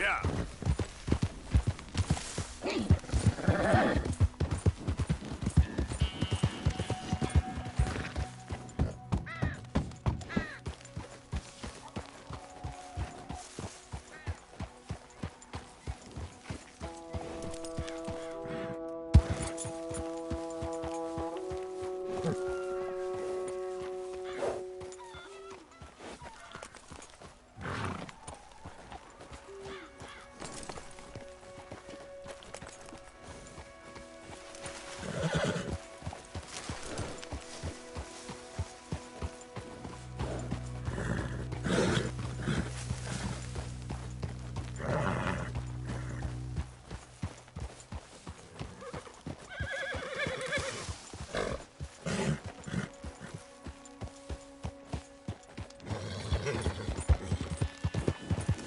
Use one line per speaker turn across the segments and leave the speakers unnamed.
Yeah.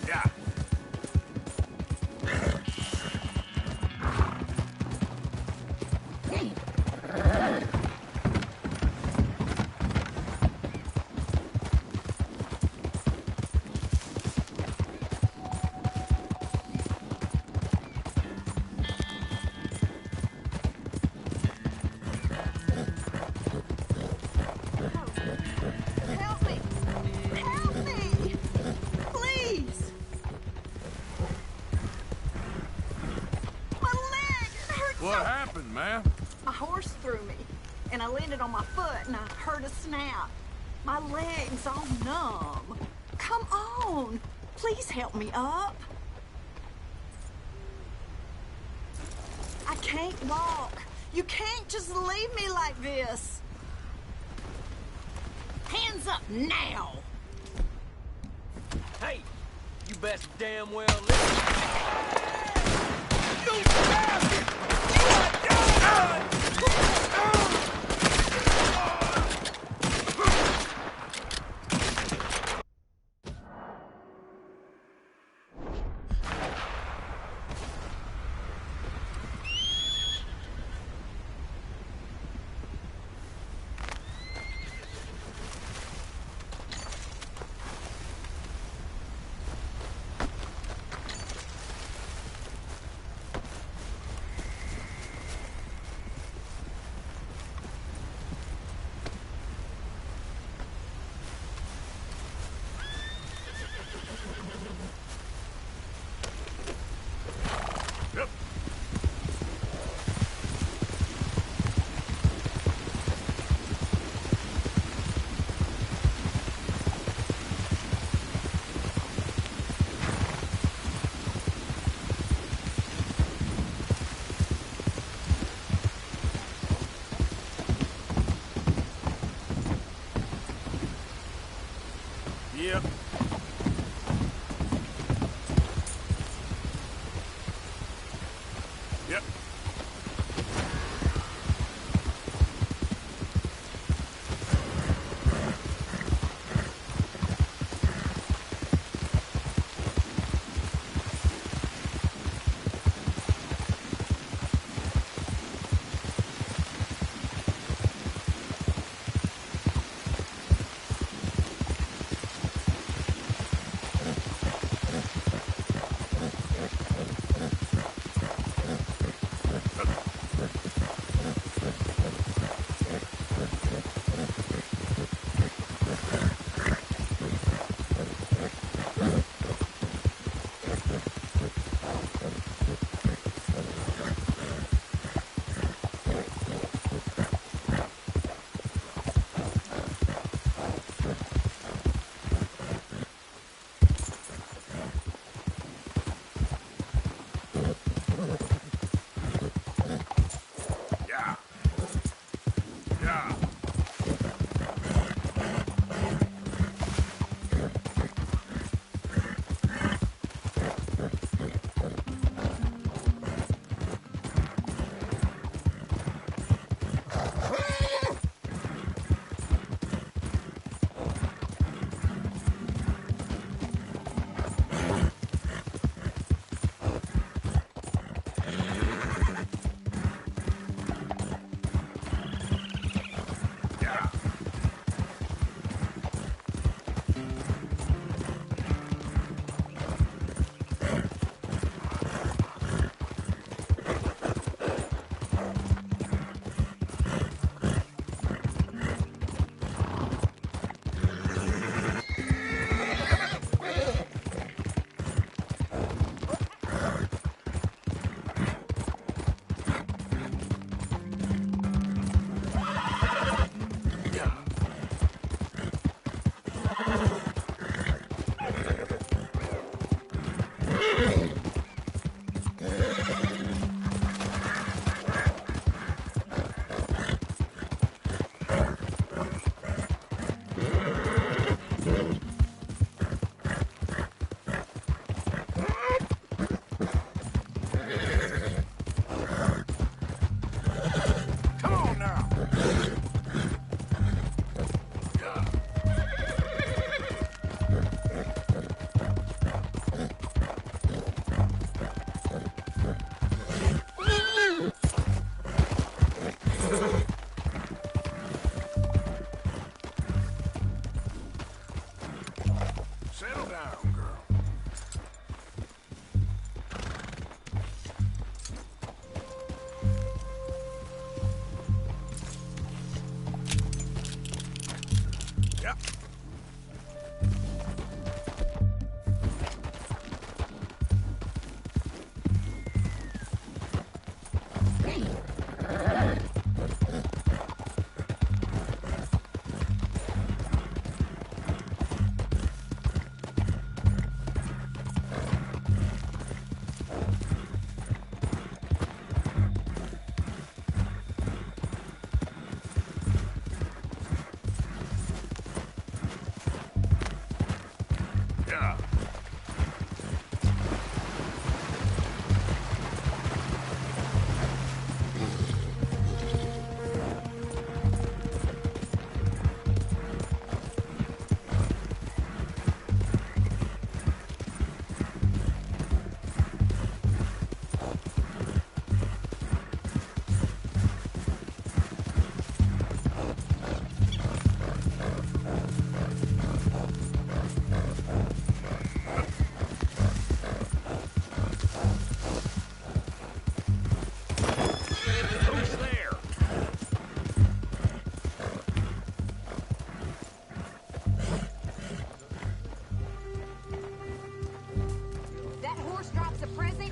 Yeah.
Help me! Help me! Please! My leg! It hurts
What
so...
happened, man?
My horse threw me, and I landed on my foot, and I heard a snap. My leg's all numb. Come on! Please help me up. I can't walk. You can't just leave me like this. Hands up now!
Hey, you best damn well listen.
You bastard! You are done!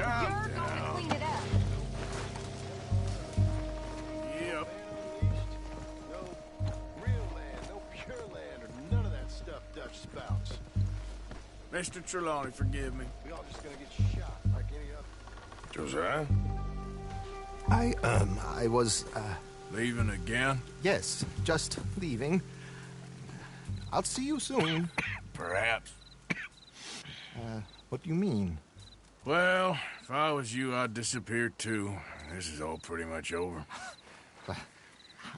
You're gonna clean it up.
Yep.
No real land, no pure land, or none of that stuff Dutch spouts.
Mr. Trelawney, forgive me.
We all just gonna get shot like any other.
Josiah?
I was,
Leaving again?
yes, just leaving. I'll see you soon.
Perhaps.
What do you mean?
Well, if I was you, I'd disappear too. This is all pretty much over.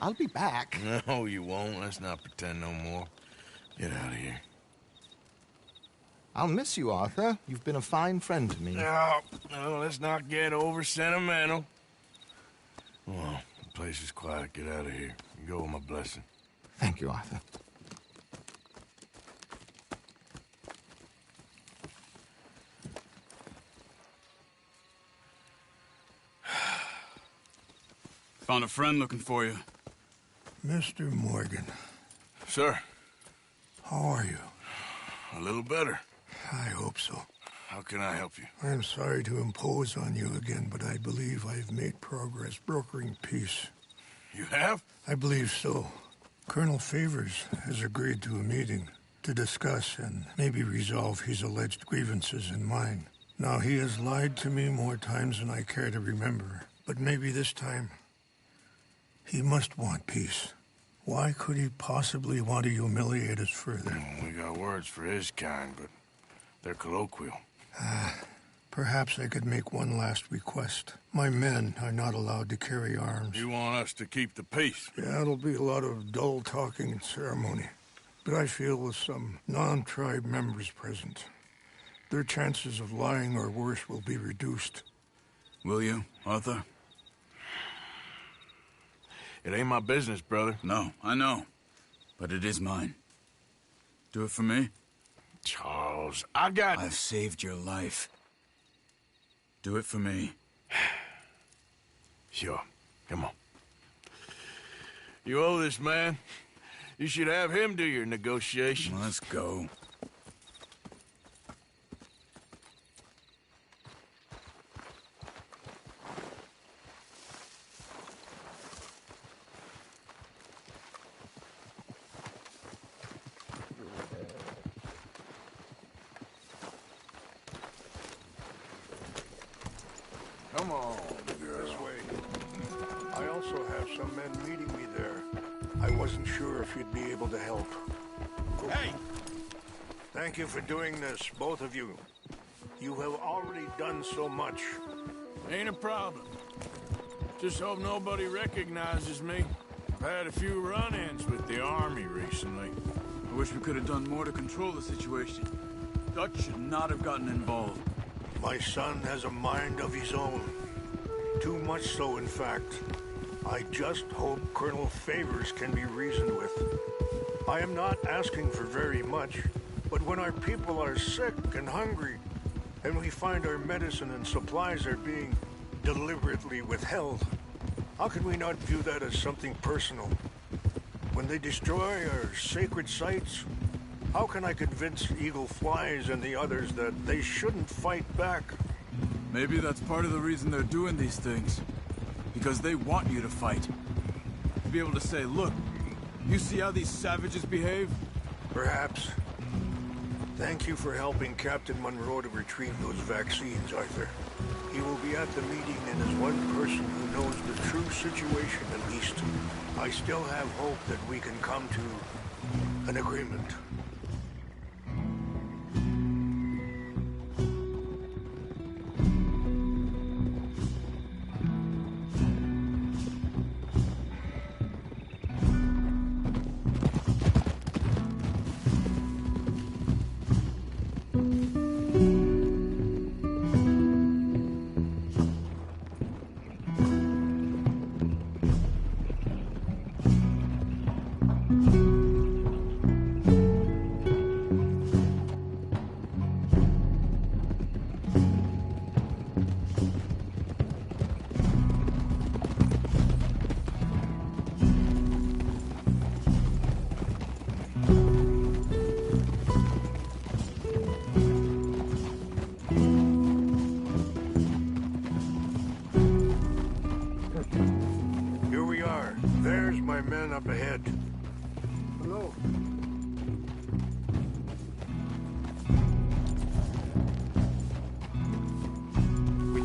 I'll be back.
No, you won't. Let's not pretend no more. Get out of here.
I'll miss you, Arthur. You've been a fine friend to me.
No, let's not get over sentimental. Well, the place is quiet. Get out of here. You go with my blessing.
Thank you, Arthur.
Found a friend looking for you.
Mr. Morgan,
Sir,
how are you?
a little better.
I hope so.
How can I help you?
I'm sorry to impose on you again, but I believe I've made progress brokering peace.
You have?
I believe so. Colonel Favors has agreed to a meeting to discuss and maybe resolve his alleged grievances and mine. Now, he has lied to me more times than I care to remember, but maybe this time he must want peace. Why could he possibly want to humiliate us further?
We got words for his kind, but they're colloquial.
Perhaps I could make one last request. My men are not allowed to carry arms.
You want us to keep the peace?
Yeah, it'll be a lot of dull talking and ceremony. But I feel with some non-tribe members present, their chances of lying or worse will be reduced.
Will you, Arthur?
It ain't my business, brother.
No, I know. But it is mine. Do it for me?
Charles, I got...
I've saved your life. Do it for me.
Sure. Come on. You owe this man. You should have him do your negotiations.
Let's go.
Come on, girl.
This way. I also have some men meeting me there. I wasn't sure if you'd be able to help.
Hey!
Thank you for doing this, both of you. You have already done so much.
Ain't a problem. Just hope nobody recognizes me. I've had a few run-ins with the army recently.
I wish we could have done more to control the situation. Dutch should not have gotten involved.
My son has a mind of his own. Too much so, in fact. I just hope Colonel Favors can be reasoned with. I am not asking for very much, but when our people are sick and hungry, and we find our medicine and supplies are being deliberately withheld, how can we not view that as something personal? When they destroy our sacred sites, how can I convince Eagle Flies and the others that they shouldn't fight back?
Maybe that's part of the reason they're doing these things. Because they want you to fight. To be able to say, look, you see how these savages behave?
Perhaps. Thank you for helping Captain Monroe to retrieve those vaccines, Arthur. He will be at the meeting and is one person who knows the true situation at least. I still have hope that we can come to an agreement.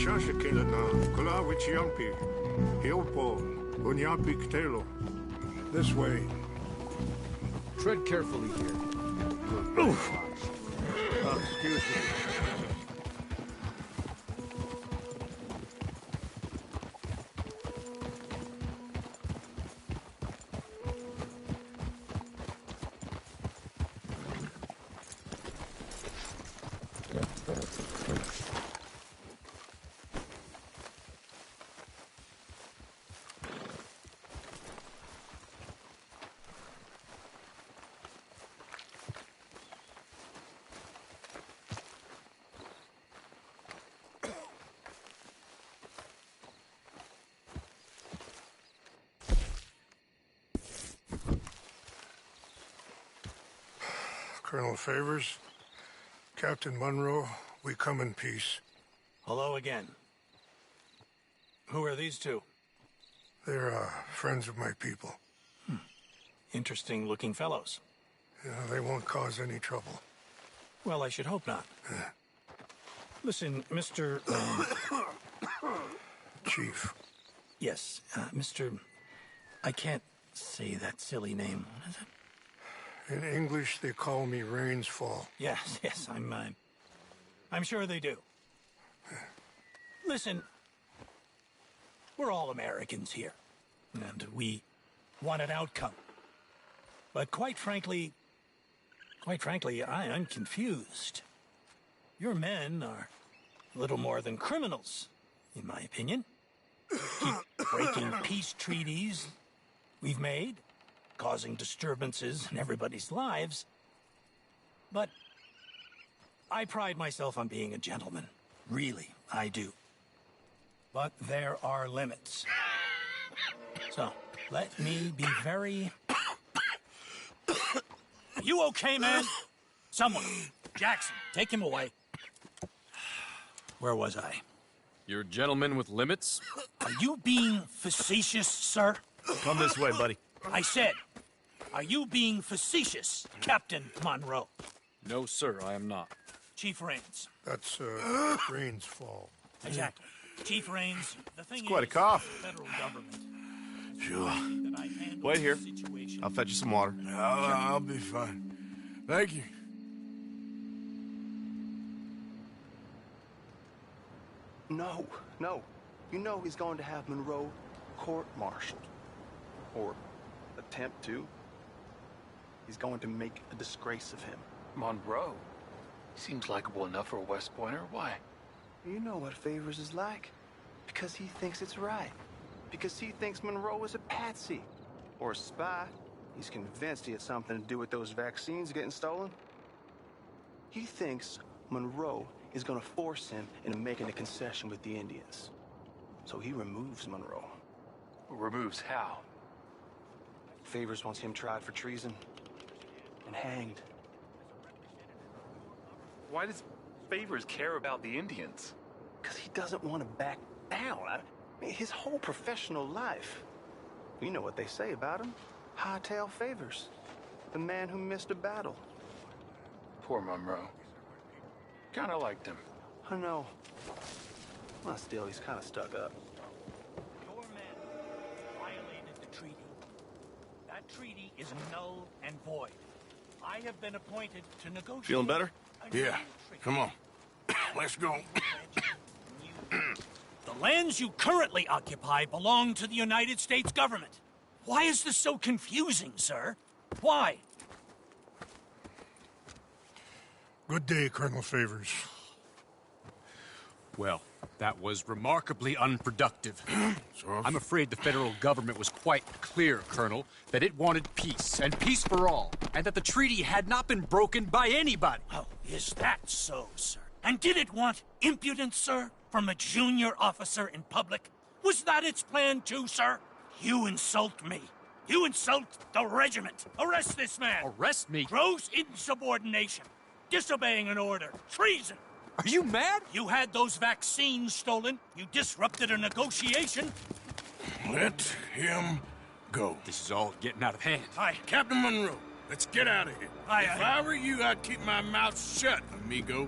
Chashakila na, Kula Wichiampi, Hiopo, Unyapi Ktelo. This way.
Tread carefully here.
Excuse me. Colonel Favors, Captain Monroe, we come in peace.
Hello again. Who are these two?
They're friends of my people.
Interesting looking fellows.
Yeah, they won't cause any trouble.
Well, I should hope not. Listen, Mr.
Chief.
Yes, Mr. I can't say that silly name. What is it?
In English, they call me Rainsfall.
Yes, I'm sure they do. Listen, we're all Americans here, and we want an outcome. But quite frankly, I'm confused. Your men are little more than criminals, in my opinion. Keep breaking peace treaties we've made, causing disturbances in everybody's lives. But I pride myself on being a gentleman. Really, I do. But there are limits. So, let me be very... Are you okay, man? Someone. Jackson, take him away. Where was I?
You're a gentleman with limits?
Are you being facetious, sir?
Come this way, buddy.
I said, are you being facetious, Captain Monroe?
No, sir, I am not.
Chief Rains.
That's, Rainsfall.
Exactly. Chief Rains, the thing
Quite a
is,
cough.
the federal government.
Sure.
That I handle
Wait here.
the situation.
I'll fetch you some water.
I'll be fine. Thank you.
No. You know he's going to have Monroe court-martialed. Or attempt to. He's going to make a disgrace of him.
Monroe? Seems likable enough for a West Pointer. Why?
You know what Favors is like. Because he thinks it's right. Because he thinks Monroe is a patsy. Or a spy. He's convinced he had something to do with those vaccines getting stolen. He thinks Monroe is going to force him into making a concession with the Indians. So he removes Monroe.
Removes how?
Favors wants him tried for treason and hanged.
Why does Favors care about the Indians?
Because he doesn't want to back down. I mean, his whole professional life. You know what they say about him. Hightail Favors. The man who missed a battle.
Poor Monroe. Kinda liked him.
I know. Well, still, he's kind of stuck up.
Your men violated the treaty. That treaty is null and void. I have been appointed to negotiate...
Feeling better?
Yeah. Come on. Let's go.
The lands you currently occupy belong to the United States government. Why is this so confusing, sir? Why?
Good day, Colonel Favors.
Well, that was remarkably unproductive. I'm afraid the federal government was quite clear, Colonel, that it wanted peace, and peace for all, and that the treaty had not been broken by anybody.
Oh, is that so, sir? And did it want impudence, sir, from a junior officer in public? Was that its plan too, sir? You insult me. You insult the regiment. Arrest this man.
Arrest me?
Gross insubordination. Disobeying an order. Treason.
Are you mad?
You had those vaccines stolen. You disrupted a negotiation.
Let him go.
This is all getting out of hand.
Aye.
Captain Monroe, let's get out of here.
Aye,
If
aye.
I were you, I'd keep my mouth shut, amigo.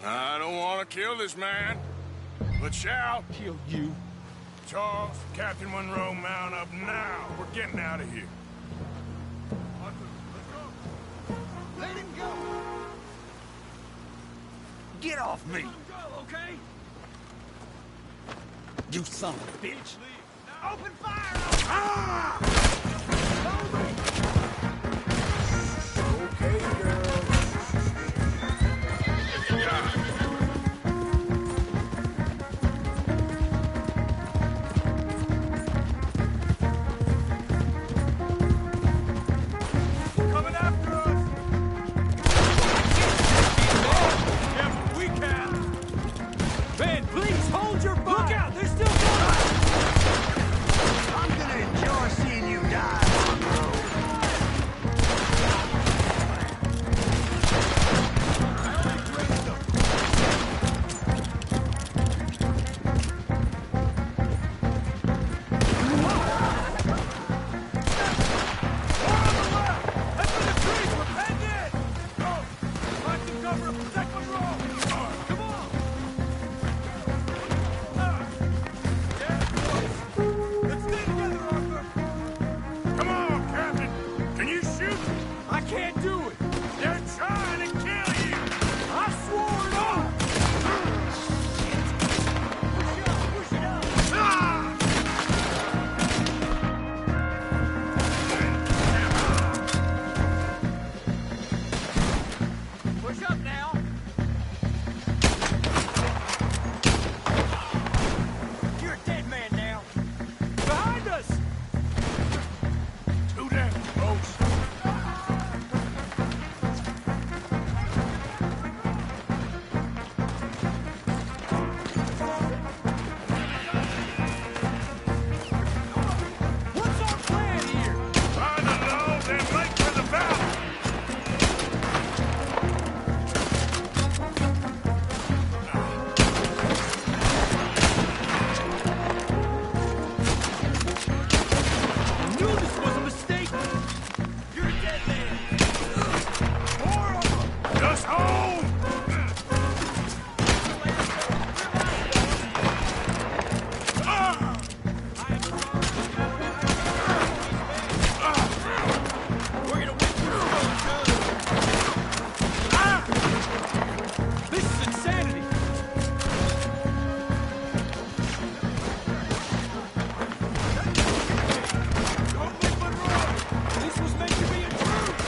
I don't want to kill this man, but shall.
Kill you.
Charles, Captain Monroe, mount up now. We're getting out of here.
Let him go!
Get off me!
Let him go, okay?
You son of a bitch!
Open fire! Ah!
Okay, girl.
Coming after us!
Yeah, we can! Ben, please hold your fire! Look out! They're still coming!
I'm gonna enjoy seeing you die, Monroe.
Come on, Captain. Can you shoot?
I can't do it!
They're trying to kill you.
I swore it off! Push up now! You're a dead man now! Behind us!
Do that, folks.
What's our plan here?
Find the loaves and make for the battle.
I knew this was a mistake! You're a dead man! More of them!
Just hold.
We're gonna win this is insanity! This was meant to be a truce!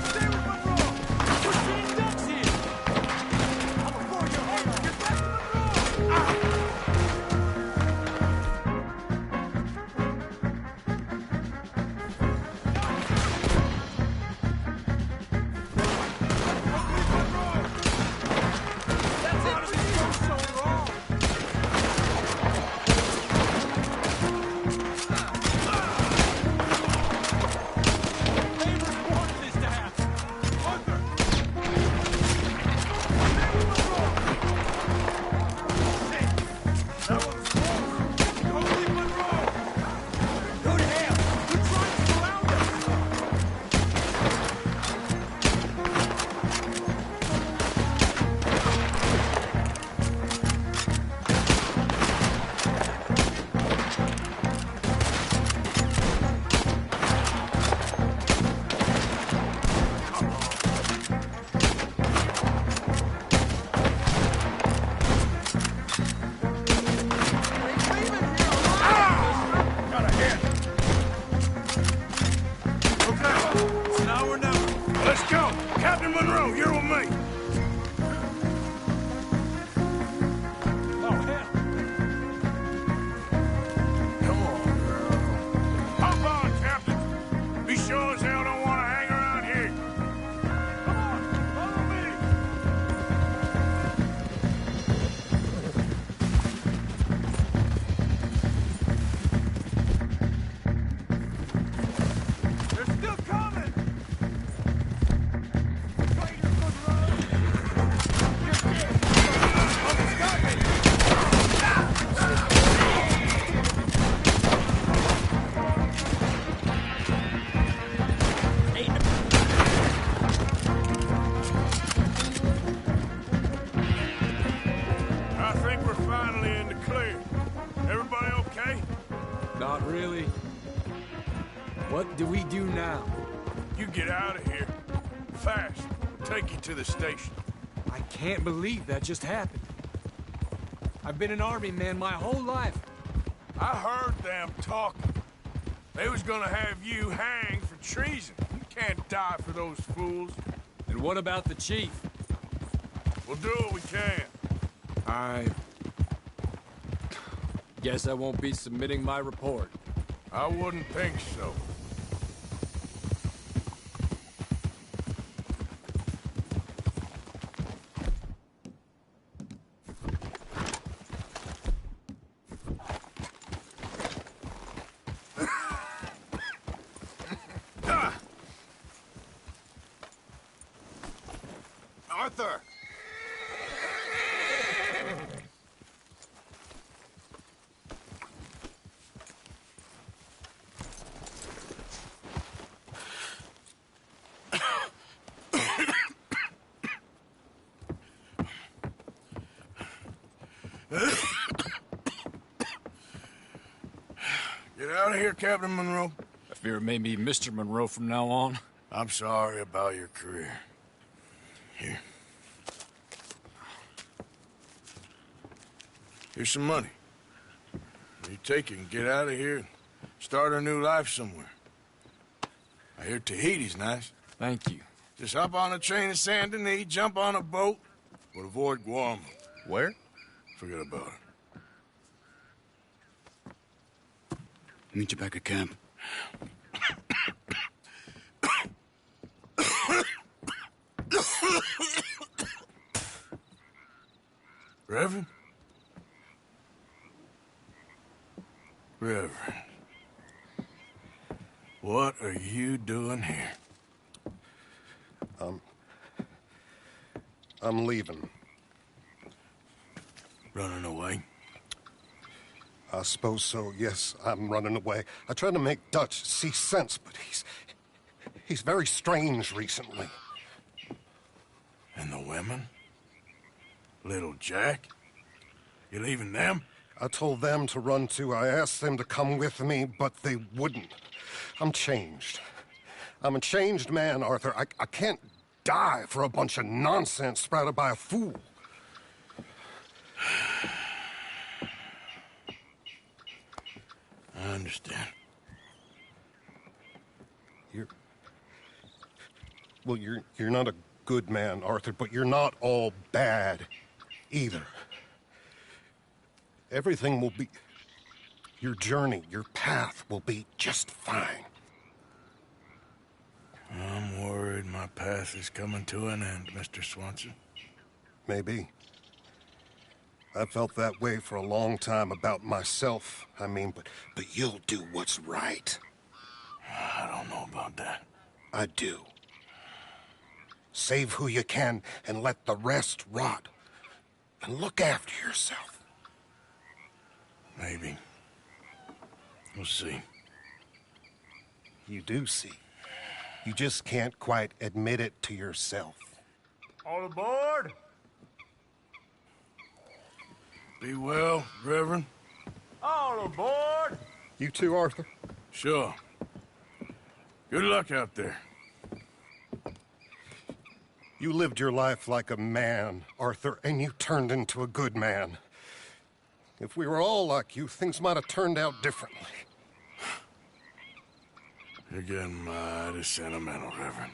Stay with Monroe! We're sitting ducks here! I'm aboard your armor! Get back to Monroe! That's it! This goes so wrong! Favors wanted this to happen! Arthur! Go leave Monroe! Go to hell! They're trying to surround us!
Got a hit.
Okay, it's now or never.
Let's go. Captain Monroe, you're with me.
Oh, hell!
Come on, girl. Hop on, Captain. Be sure as hell don't want to hang around here. Come on, follow me.
They're still coming! Traitor
get out of here. Fast. Take you to the station.
I can't believe that just happened. I've been an army man my whole life.
I heard them talking. They was gonna have you hanged for treason. You can't die for those fools.
And what about the chief?
We'll do what we can.
I guess I won't be submitting my report.
I wouldn't think so.
Arthur!
Get out of here, Captain Monroe.
I fear it may be Mr. Monroe from now on.
I'm sorry about your career. Here. Here's some money. You take it and get out of here and start a new life somewhere. I hear Tahiti's nice.
Thank you.
Just hop on a train to Saint Denis, jump on a boat, but avoid Guam.
Where?
Forget about it.
Meet you back at camp.
Reverend? Reverend. What are you doing here?
I'm leaving.
Running away?
I suppose so, yes. I'm running away. I tried to make Dutch see sense, but he's very strange recently.
And the women? Little Jack? You leaving them?
I told them to run too. I asked them to come with me, but they wouldn't. I'm changed. I'm a changed man, Arthur. I can't die for a bunch of nonsense sprouted by a fool.
I understand.
You're not a good man, Arthur, but you're not all bad either. Everything will be... Your journey, your path will be just fine.
I'm worried my path is coming to an end, Mr. Swanson.
Maybe. I felt that way for a long time about myself. I mean, but you'll do what's right.
I don't know about that.
I do. Save who you can and let the rest rot. And look after yourself.
Maybe. We'll see.
You do see. You just can't quite admit it to yourself.
All aboard!
Be well, Reverend.
All aboard!
You too, Arthur?
Sure. Good luck out there.
You lived your life like a man, Arthur, and you turned into a good man. If we were all like you, things might have turned out differently.
You're getting mighty sentimental, Reverend.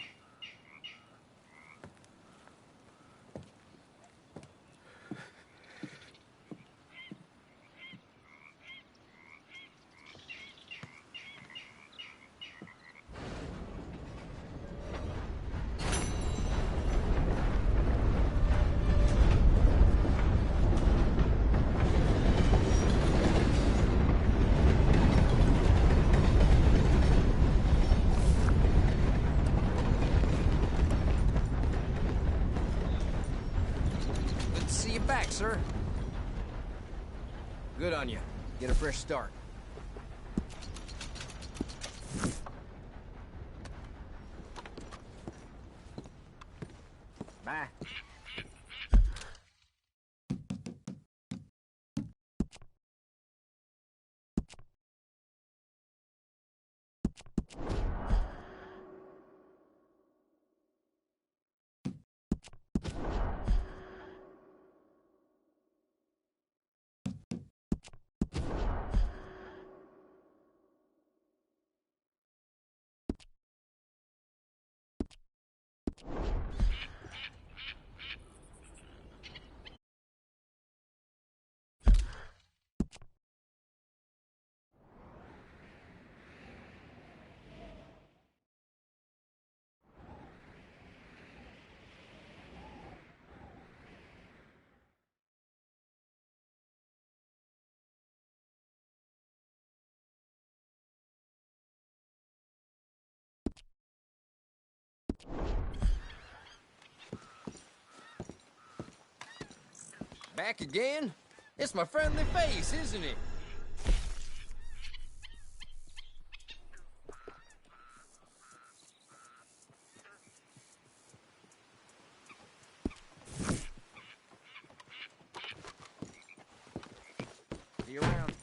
See you back, sir. Good on you. Get a fresh start. Bye. Back again? It's my friendly face, isn't it? See you around.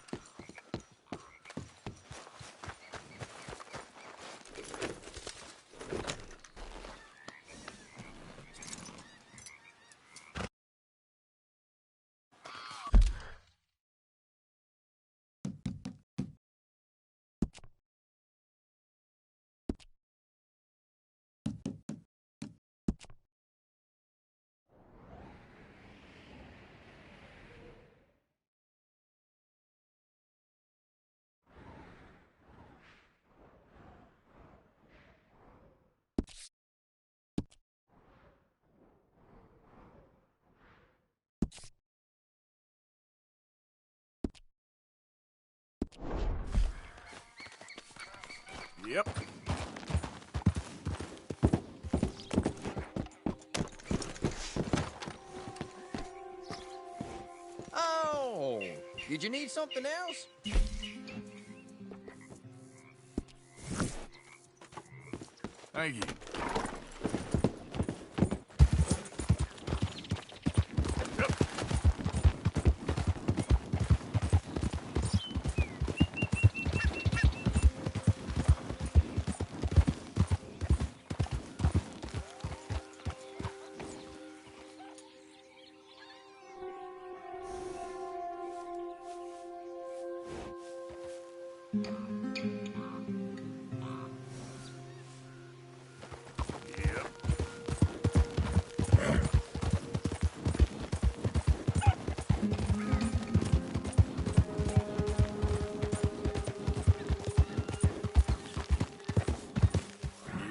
Yep.
Oh, did you need something else?
Thank you.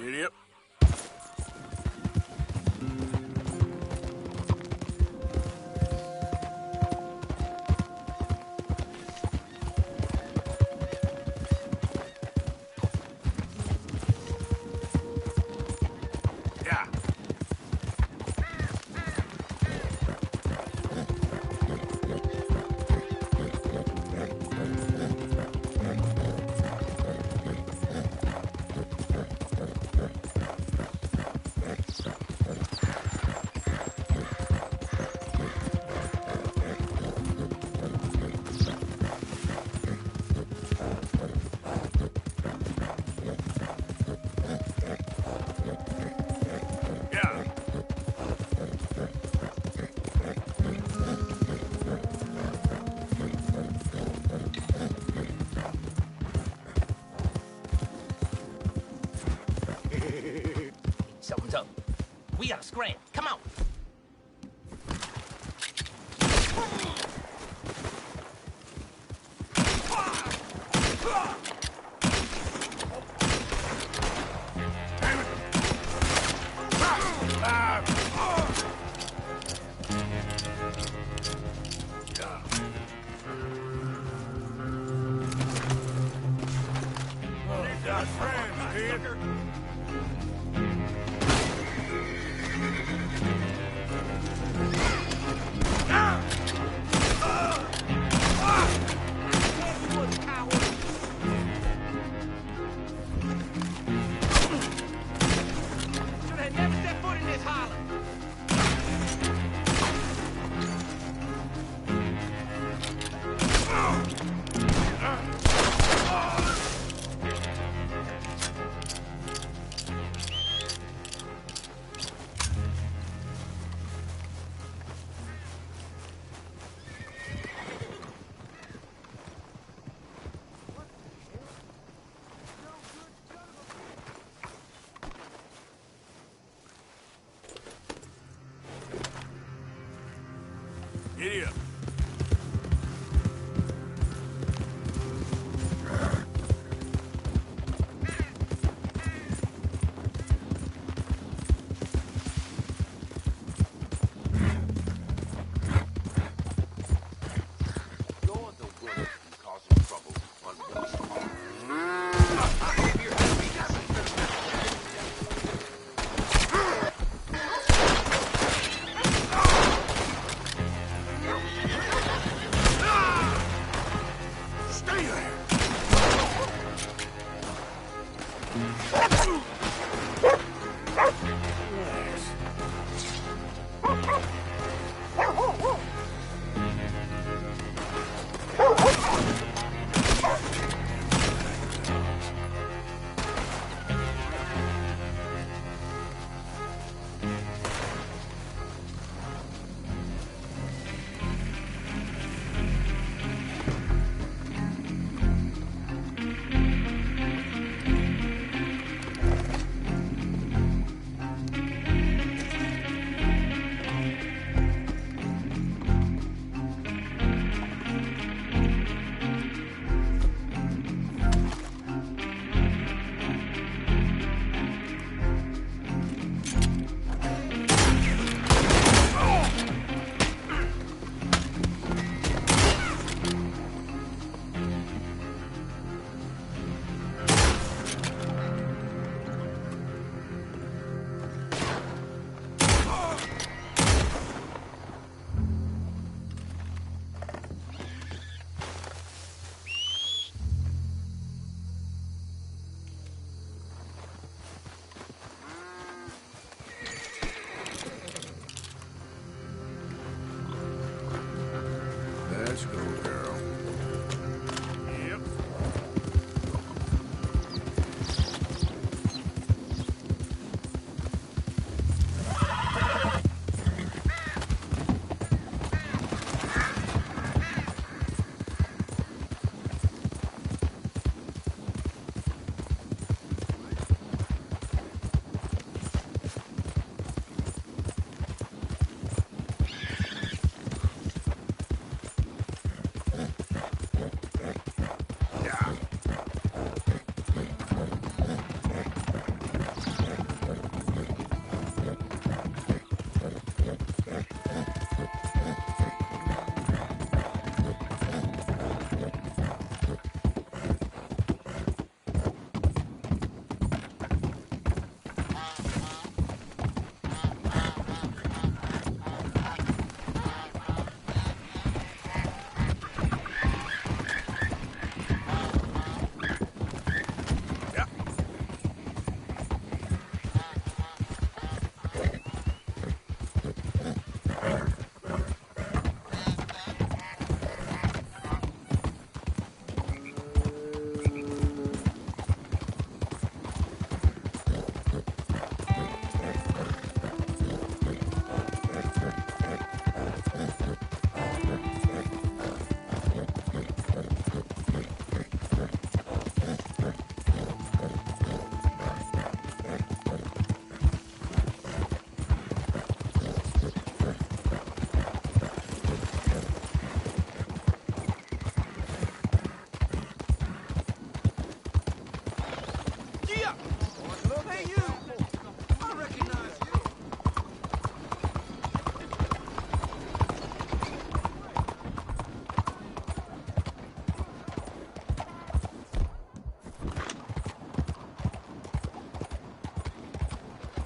Yep. Yeah.
Something's up. We gotta scram. Come on.
Giddy up. Let's go, girl. Yep.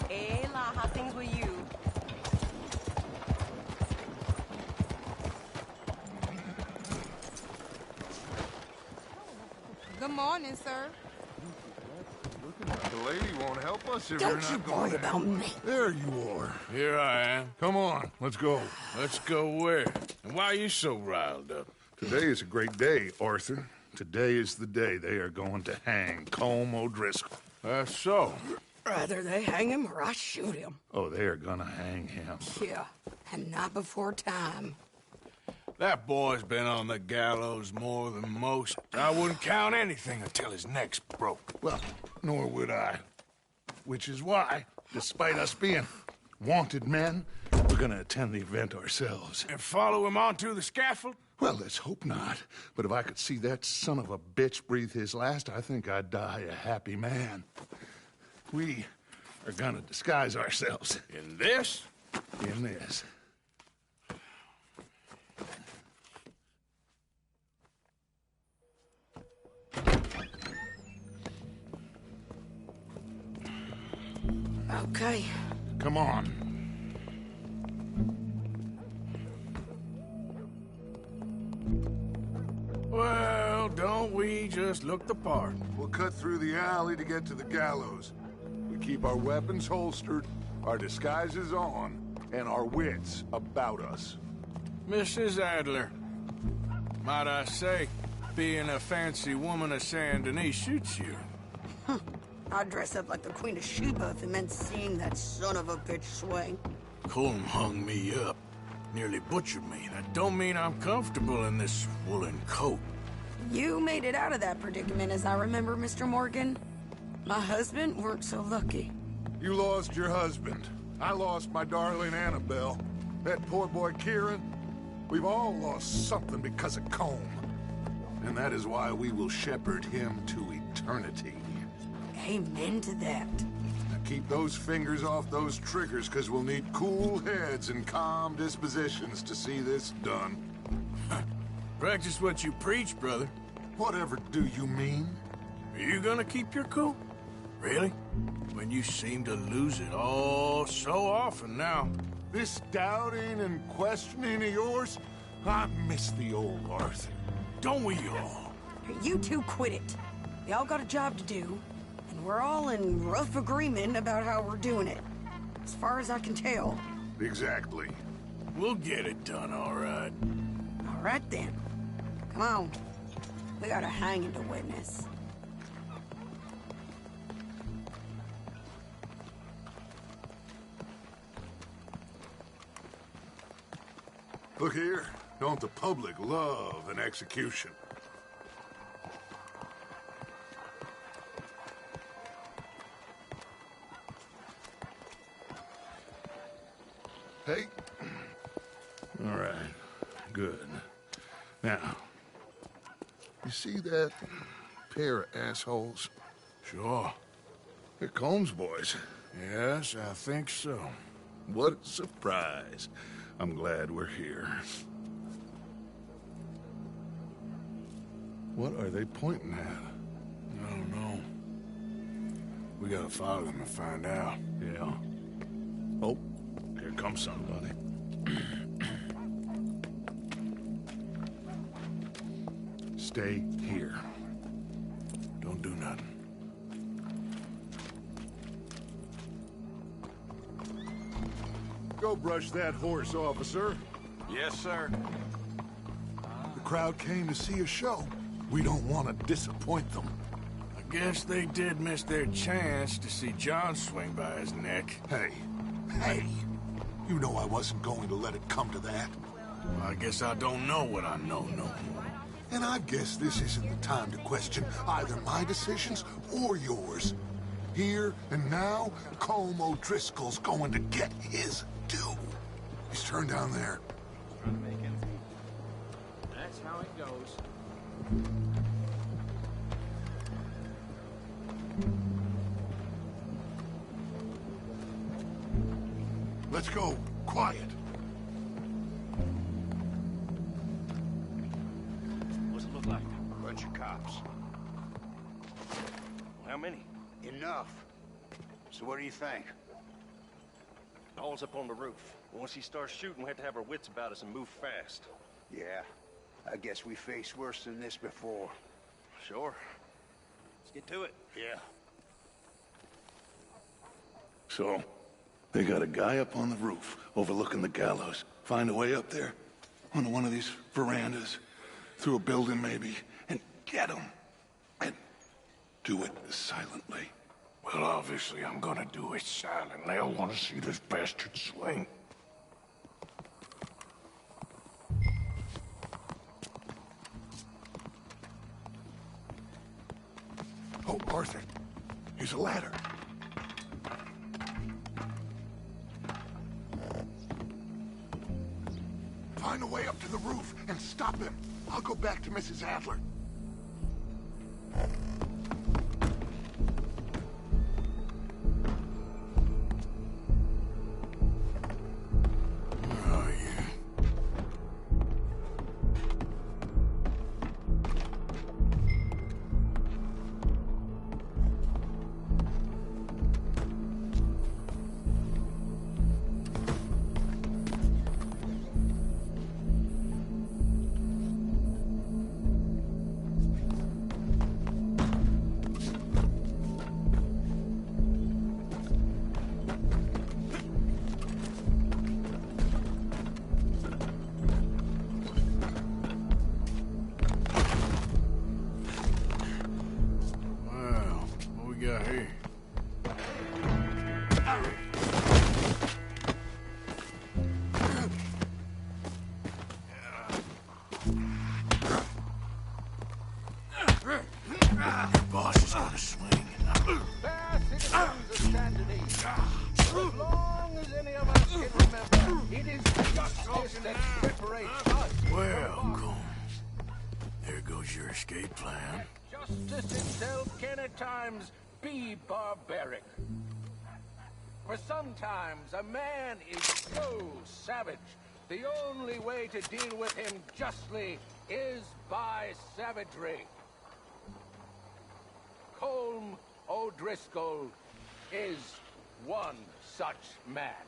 Hey, La, how things with you?
Good morning, sir.
The lady won't help us if
Don't
you're not
you
going
worry
to.
about me.
There you are.
Here I am.
Come on, let's go.
Let's go where? And why are you so riled up?
Today is a great day, Arthur. Today is the day they are going to hang Colm O'Driscoll.
That's so.
Rather they hang him or I shoot him.
Oh, they are gonna hang him.
Yeah, and not before time.
That boy's been on the gallows more than most. I wouldn't count anything until his neck's broke.
Well, nor would I. Which is why, despite us being wanted men, we're gonna attend the event ourselves.
And follow him onto the scaffold?
Well, let's hope not. But if I could see that son of a bitch breathe his last, I think I'd die a happy man. We are gonna disguise ourselves.
In this?
In this.
Okay.
Come on.
Well, don't we just look the part?
We'll cut through the alley to get to the gallows. We keep our weapons holstered, our disguises on, and our wits about us.
Mrs. Adler, might I say, being a fancy woman of Saint Denis shoots you.
I'd dress up like the Queen of Sheba if it meant seeing that son of a bitch swing.
Colm hung me up, nearly butchered me. That don't mean I'm comfortable in this woolen coat.
You made it out of that predicament, as I remember, Mr. Morgan. My husband weren't so lucky.
You lost your husband. I lost my darling Annabelle. That poor boy Kieran. We've all lost something because of Colm. And that is why we will shepherd him to eternity.
Amen to that.
Now keep those fingers off those triggers, because we'll need cool heads and calm dispositions to see this done.
Practice what you preach, brother.
Whatever do you mean?
Are you gonna keep your cool? Really? When you seem to lose it all so often now.
This doubting and questioning of yours, I miss the old Arthur.
Don't we all?
You two quit it. We all got a job to do, and we're all in rough agreement about how we're doing it. As far as I can tell.
Exactly.
We'll get it done, all right.
All right, then. Come on. We got a hanging to witness.
Look here. Don't the public love an execution? Hey. All right. Good. Now, you see that pair of assholes?
Sure.
They're Colm's boys.
Yes, I think so.
What a surprise. I'm glad we're here. What are they pointing at?
I don't know. We gotta follow them and find out.
Yeah. Oh, here comes somebody. Stay here.
Don't do nothing.
Go brush that horse, officer.
Yes, sir.
The crowd came to see a show. We don't want to disappoint them.
I guess they did miss their chance to see John swing by his neck.
Hey, you know I wasn't going to let it come to that.
Well, I guess I don't know what I know no more.
And I guess this isn't the time to question either my decisions or yours. Here and now, Colm O'Driscoll's going to get his due. He's turned down there.
That's how it goes.
Let's go. Quiet.
What's it look like? A bunch of cops. How many?
Enough. So what do you think?
All's up on the roof. Once he starts shooting, we have to have our wits about us and move fast.
Yeah. I guess we faced worse than this before.
Sure. Let's get to it.
Yeah.
So, they got a guy up on the roof overlooking the gallows. Find a way up there, onto one of these verandas, through a building maybe, and get him. And do it silently.
Well, obviously I'm gonna do it silently. I want to see this bastard swing.
Oh, Arthur, here's a ladder. Find a way up to the roof and stop him. I'll go back to Mrs. Adler.
Where are you? Got here. Boss is gonna swing.
Fair citizens of Saint-Denis, as long as any of us can remember, it is justice that separates us.
Well, Colm, there goes your escape plan.
Justice itself can at times be barbaric. For sometimes a man is so savage, the only way to deal with him justly is by savagery. Colm O'Driscoll is one such man.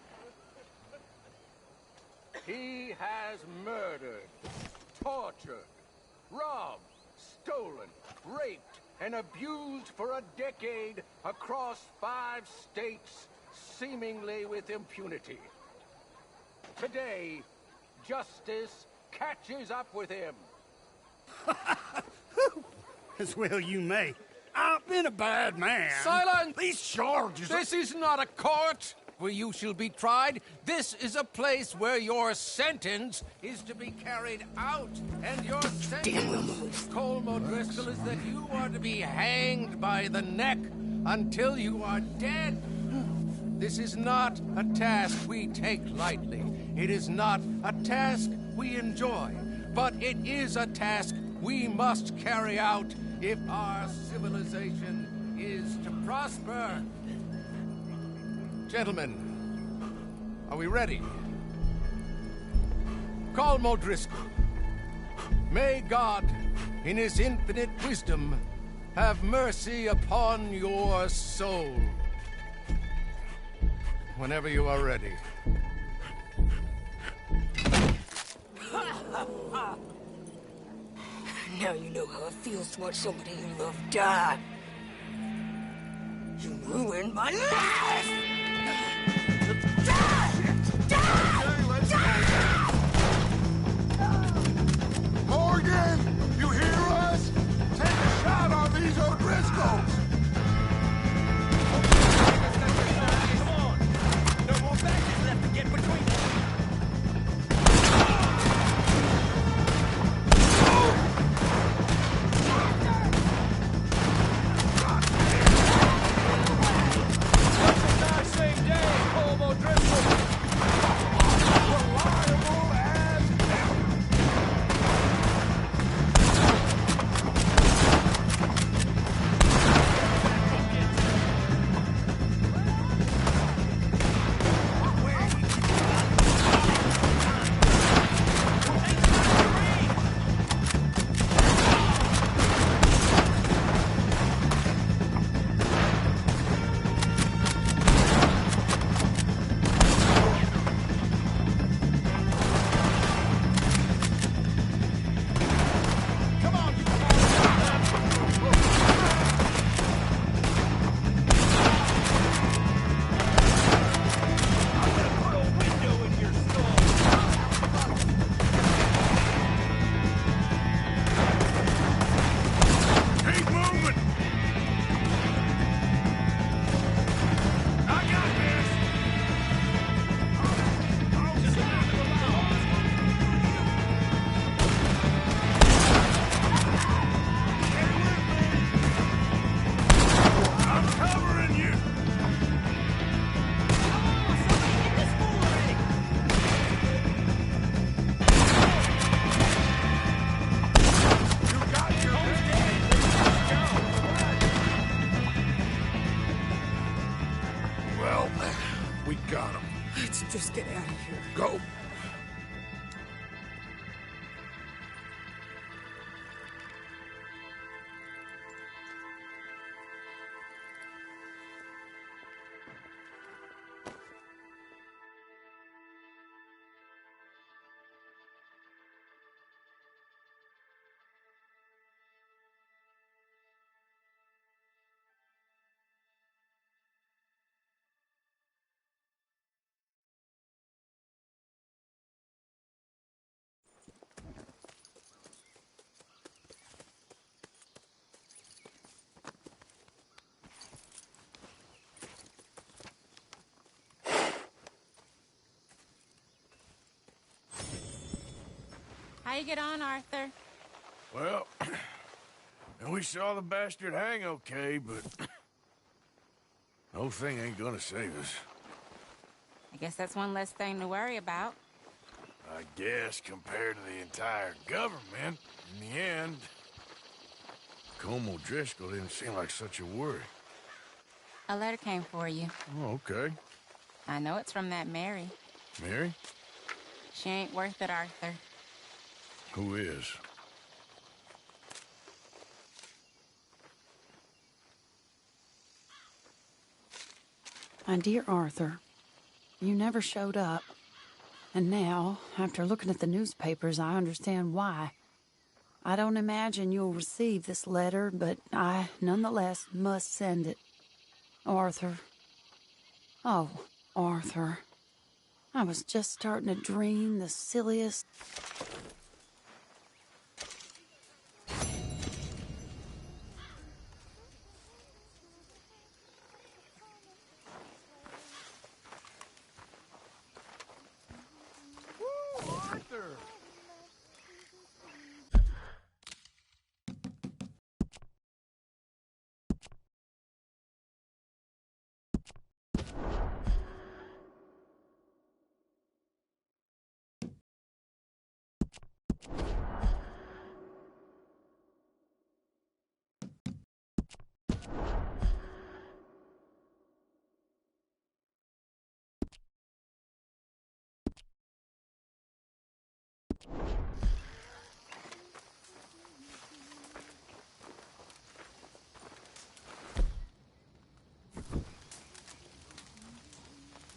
He has murdered, tortured, robbed, stolen, raped, and abused for a decade across 5 states, seemingly with impunity. Today, justice catches up with him.
As well you may. I've been a bad man.
Silence!
These charges are...
This is not a court where you shall be tried. This is a place where your sentence is to be carried out. And your sentence, Colm O'Driscoll, is that you are to be hanged by the neck until you are dead. This is not a task we take lightly. It is not a task we enjoy. But it is a task we must carry out if our civilization is to prosper. Gentlemen, are we ready? Colm O'Driscoll, may God, in his infinite wisdom, have mercy upon your soul. Whenever you are ready.
Now you know how it feels to watch somebody you love die. You ruined my life!
Morgan! You hear us? Take a shot on these O'Driscolls!
Come on! No more badges left to get between us. Same day,
We got him.
Let's just get out of here.
Go.
How you get on, Arthur?
Well, we saw the bastard hang okay, but the whole thing ain't gonna save us.
I guess that's one less thing to worry about.
I guess compared to the entire government, in the end, Colm O'Driscoll didn't seem like such a worry.
A letter came for you.
Oh, okay.
I know it's from that Mary.
Mary?
She ain't worth it, Arthur.
Who is?
My dear Arthur, you never showed up. And now, after looking at the newspapers, I understand why. I don't imagine you'll receive this letter, but I, nonetheless, must send it. Arthur. Oh, Arthur. I was just starting to dream the silliest...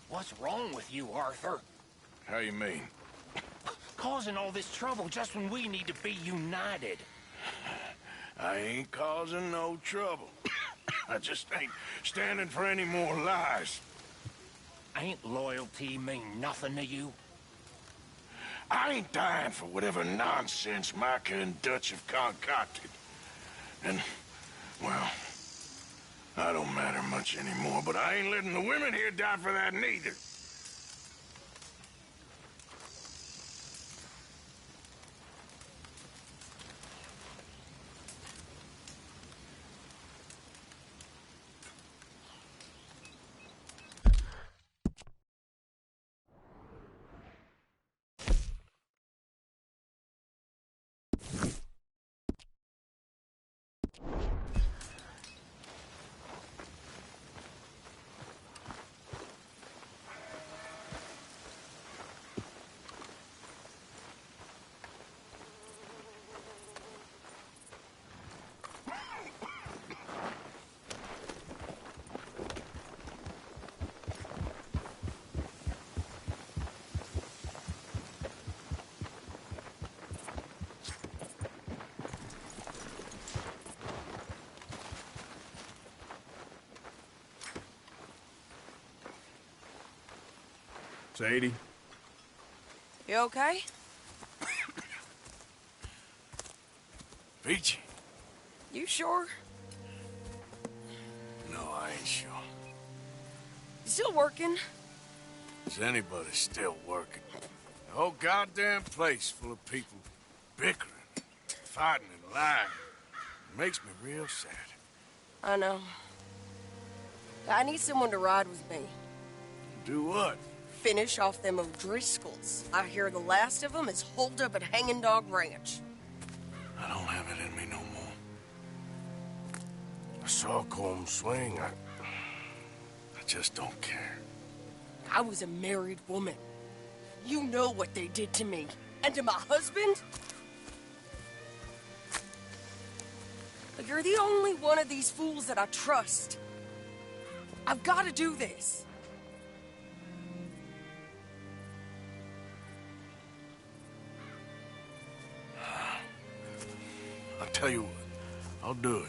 What's wrong with you, Arthur?
How you mean?
Causing all this trouble just when we need to be united.
I ain't causing no trouble. I just ain't standing for any more lies.
Ain't loyalty mean nothing to you?
I ain't dying for whatever nonsense Micah and Dutch have concocted. And, well, I don't matter much anymore, but I ain't letting the women here die for that neither. Sadie?
You okay?
Peachy?
You sure?
No, I ain't sure.
You still working?
Is anybody still working? The whole goddamn place full of people bickering, fighting and lying. It makes me real sad.
I know. I need someone to ride with me.
Do what?
Finish off them O'Driscolls. I hear the last of them is holed up at Hanging Dog Ranch.
I don't have it in me no more. I saw Colm swing. I just don't care.
I was a married woman. You know what they did to me. And to my husband? But you're the only one of these fools that I trust. I've got to do this.
I'll tell you what, I'll do it.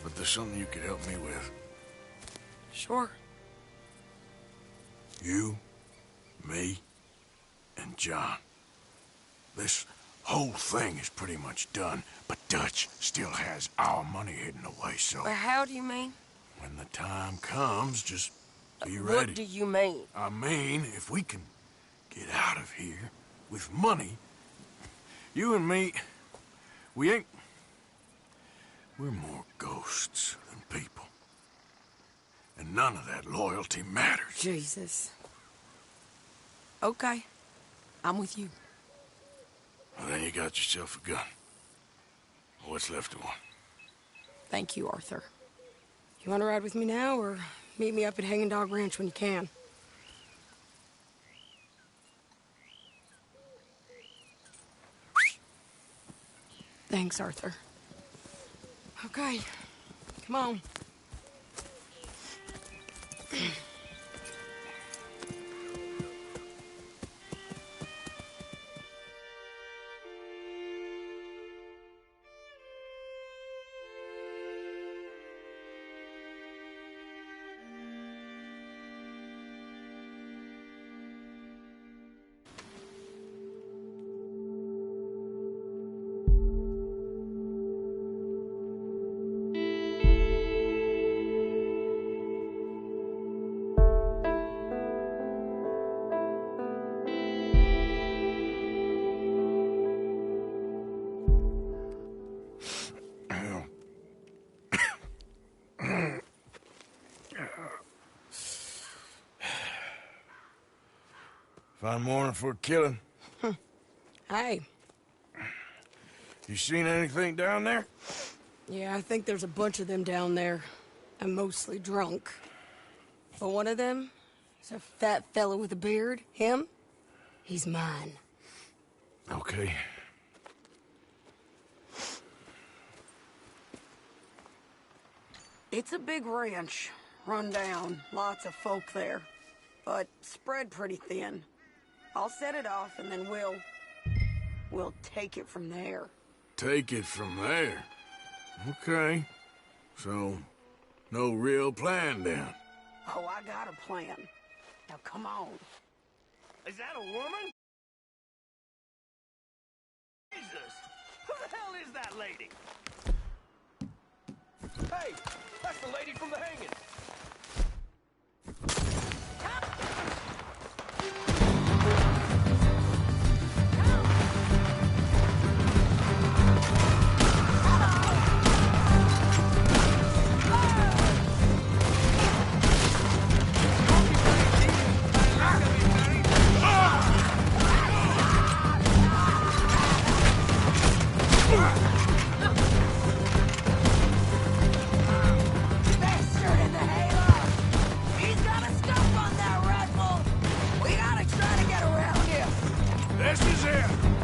But there's something you could help me with.
Sure.
You, me, and John. This whole thing is pretty much done, but Dutch still has our money hidden away, so...
Well, how do you mean?
When the time comes, just be ready.
What do you mean?
I mean, if we can get out of here with money, you and me, we ain't... We're more ghosts than people. And none of that loyalty matters.
Jesus. Okay. I'm with you.
Well, then you got yourself a gun. What's left of one.
Thank you, Arthur. You want to ride with me now, or meet me up at Hanging Dog Ranch when you can? Thanks, Arthur. Okay. Come on.
Fine morning for a killing.
Hey.
You seen anything down there?
Yeah, I think there's a bunch of them down there. I'm mostly drunk. But one of them is a fat fella with a beard. Him? He's mine.
Okay.
It's a big ranch. Run down. Lots of folk there. But spread pretty thin. I'll set it off and then we'll take it from there.
Take it from there? Okay. So, no real plan then?
Oh, I got a plan. Now come on.
Is that a woman? Jesus! Who the hell is that lady? Hey, that's the lady from the hanging.
This is it!